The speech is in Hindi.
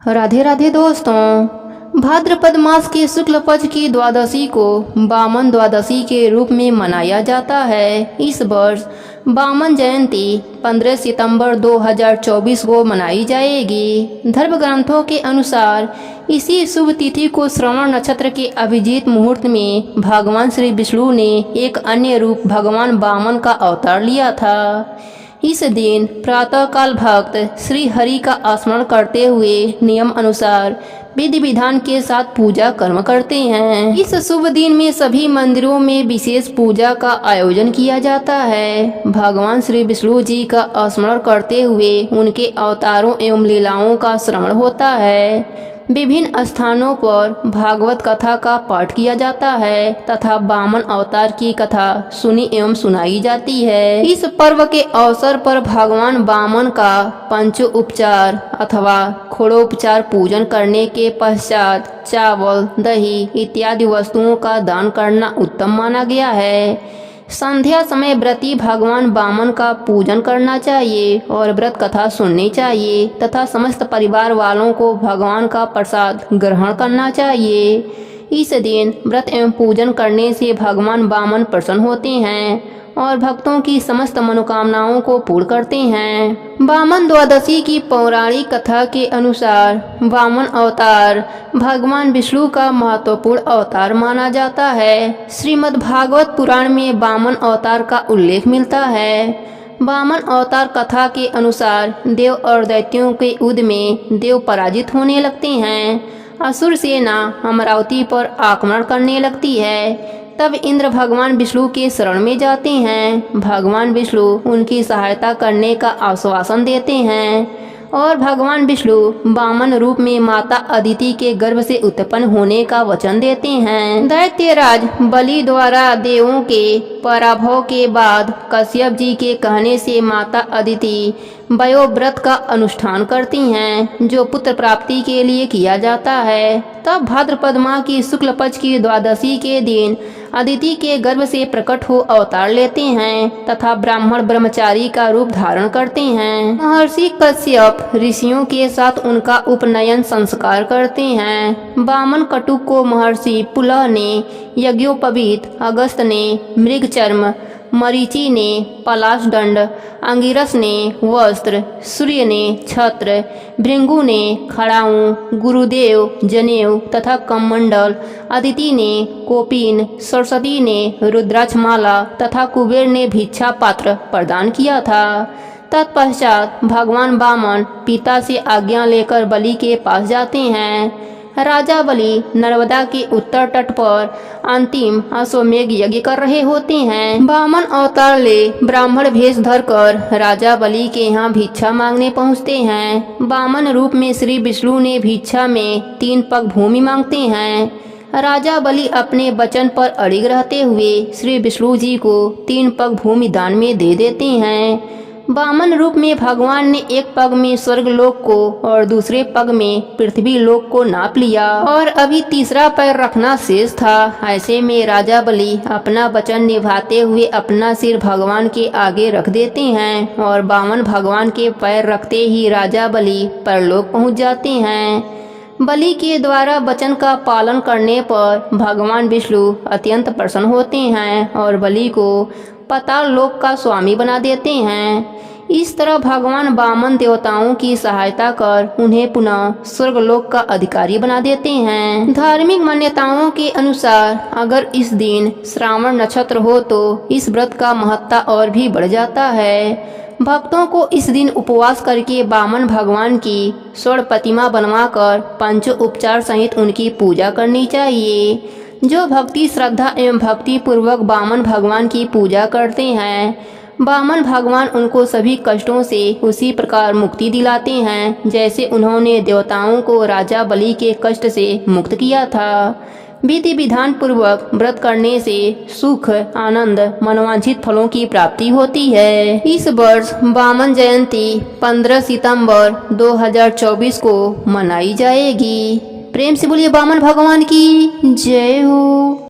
राधे राधे दोस्तों। भाद्रपद मास के शुक्ल पक्ष की द्वादशी को वामन द्वादशी के रूप में मनाया जाता है। इस वर्ष वामन जयंती 15 सितंबर 2024 को मनाई जाएगी। धर्म ग्रंथों के अनुसार इसी शुभ तिथि को श्रवण नक्षत्र के अभिजीत मुहूर्त में भगवान श्री विष्णु ने एक अन्य रूप भगवान वामन का अवतार लिया था। इस दिन प्रातःकाल भक्त श्री हरि का स्मरण करते हुए नियम अनुसार विधि विधान के साथ पूजा कर्म करते हैं। इस शुभ दिन में सभी मंदिरों में विशेष पूजा का आयोजन किया जाता है। भगवान श्री विष्णु जी का स्मरण करते हुए उनके अवतारों एवं लीलाओं का श्रवण होता है। विभिन्न स्थानों पर भागवत कथा का पाठ किया जाता है तथा वामन अवतार की कथा सुनी एवं सुनाई जाती है। इस पर्व के अवसर पर भगवान वामन का पंचोपचार अथवा खड़ोपचार पूजन करने के पश्चात चावल, दही इत्यादि वस्तुओं का दान करना उत्तम माना गया है। संध्या समय व्रती भगवान वामन का पूजन करना चाहिए और व्रत कथा सुननी चाहिए तथा समस्त परिवार वालों को भगवान का प्रसाद ग्रहण करना चाहिए। इस दिन व्रत एवं पूजन करने से भगवान वामन प्रसन्न होते हैं और भक्तों की समस्त मनोकामनाओं को पूर्ण करते हैं। वामन द्वादशी की पौराणिक कथा के अनुसार वामन अवतार भगवान विष्णु का महत्वपूर्ण अवतार माना जाता है। श्रीमद् भागवत पुराण में वामन अवतार का उल्लेख मिलता है। वामन अवतार कथा के अनुसार देव और दैत्यों के युद्ध में देव पराजित होने लगते हैं। असुर सेना अमरावती पर आक्रमण करने लगती है। तब इंद्र भगवान विष्णु के शरण में जाते हैं। भगवान विष्णु उनकी सहायता करने का आश्वासन देते हैं और भगवान विष्णु वामन रूप में माता अदिति के गर्भ से उत्पन्न होने का वचन देते हैं। दैत्यराज बलि द्वारा देवों के पराभव के बाद कश्यप जी के कहने से माता अदिति वयोव्रत का अनुष्ठान करती हैं जो पुत्र प्राप्ति के लिए किया जाता है। तब भाद्रपद माह की शुक्ल पक्ष की द्वादशी के दिन अदिति के गर्भ से प्रकट हो अवतार लेते हैं तथा ब्राह्मण ब्रह्मचारी का रूप धारण करते हैं। महर्षि कश्यप ऋषियों के साथ उनका उपनयन संस्कार करते हैं। वामन कटुक को महर्षि पुलह ने यज्ञोपवीत, अगस्त ने मृगचर्म, मरीचि ने पलाश दंड, अंगिरस ने वस्त्र, सूर्य ने छत्र, भृंगु ने खड़ाऊं, गुरुदेव जनेऊ तथा कमंडल, अदिति ने कोपीन, सरस्वती ने रुद्राक्षमाला तथा कुबेर ने भिक्षा पात्र प्रदान किया था। तत्पश्चात भगवान वामन पिता से आज्ञा लेकर बलि के पास जाते हैं। राजा बलि नर्मदा के उत्तर तट पर अंतिम अश्वमेघ यज्ञ कर रहे होते हैं। वामन अवतार ले ब्राह्मण भेष धरकर राजा बलि के यहाँ भिक्षा मांगने पहुँचते हैं। वामन रूप में श्री विष्णु ने भिक्षा में 3 पग भूमि मांगते हैं। राजा बलि अपने वचन पर अड़िग रहते हुए श्री विष्णु जी को 3 पग भूमि दान में दे देते हैं। वामन रूप में भगवान ने एक पग में स्वर्ग लोक को और दूसरे पग में पृथ्वी लोक को नाप लिया और अभी तीसरा पैर रखना शेष था। ऐसे में राजा बलि अपना वचन निभाते हुए अपना सिर भगवान के आगे रख देते हैं और वामन भगवान के पैर रखते ही राजा बलि परलोक पहुंच जाते हैं। बलि के द्वारा वचन का पालन करने पर भगवान विष्णु अत्यंत प्रसन्न होते हैं और बलि को पाताल लोक का स्वामी बना देते हैं। इस तरह भगवान वामन देवताओं की सहायता कर उन्हें पुनः स्वर्गलोक का अधिकारी बना देते हैं। धार्मिक मान्यताओं के अनुसार अगर इस दिन श्रावण नक्षत्र हो तो इस व्रत का महत्ता और भी बढ़ जाता है। भक्तों को इस दिन उपवास करके वामन भगवान की स्वर्ण प्रतिमा बनवाकर पंचोपचार सहित उनकी पूजा करनी चाहिए। जो भक्ति श्रद्धा एवं भक्ति पूर्वक वामन भगवान की पूजा करते हैं, वामन भगवान उनको सभी कष्टों से उसी प्रकार मुक्ति दिलाते हैं जैसे उन्होंने देवताओं को राजा बलि के कष्ट से मुक्त किया था। विधि विधान पूर्वक व्रत करने से सुख, आनंद, मनोवांछित फलों की प्राप्ति होती है। इस वर्ष वामन जयंती 15 सितंबर 2024 को मनाई जाएगी। प्रेम से बोलिए वामन भगवान की जय हो।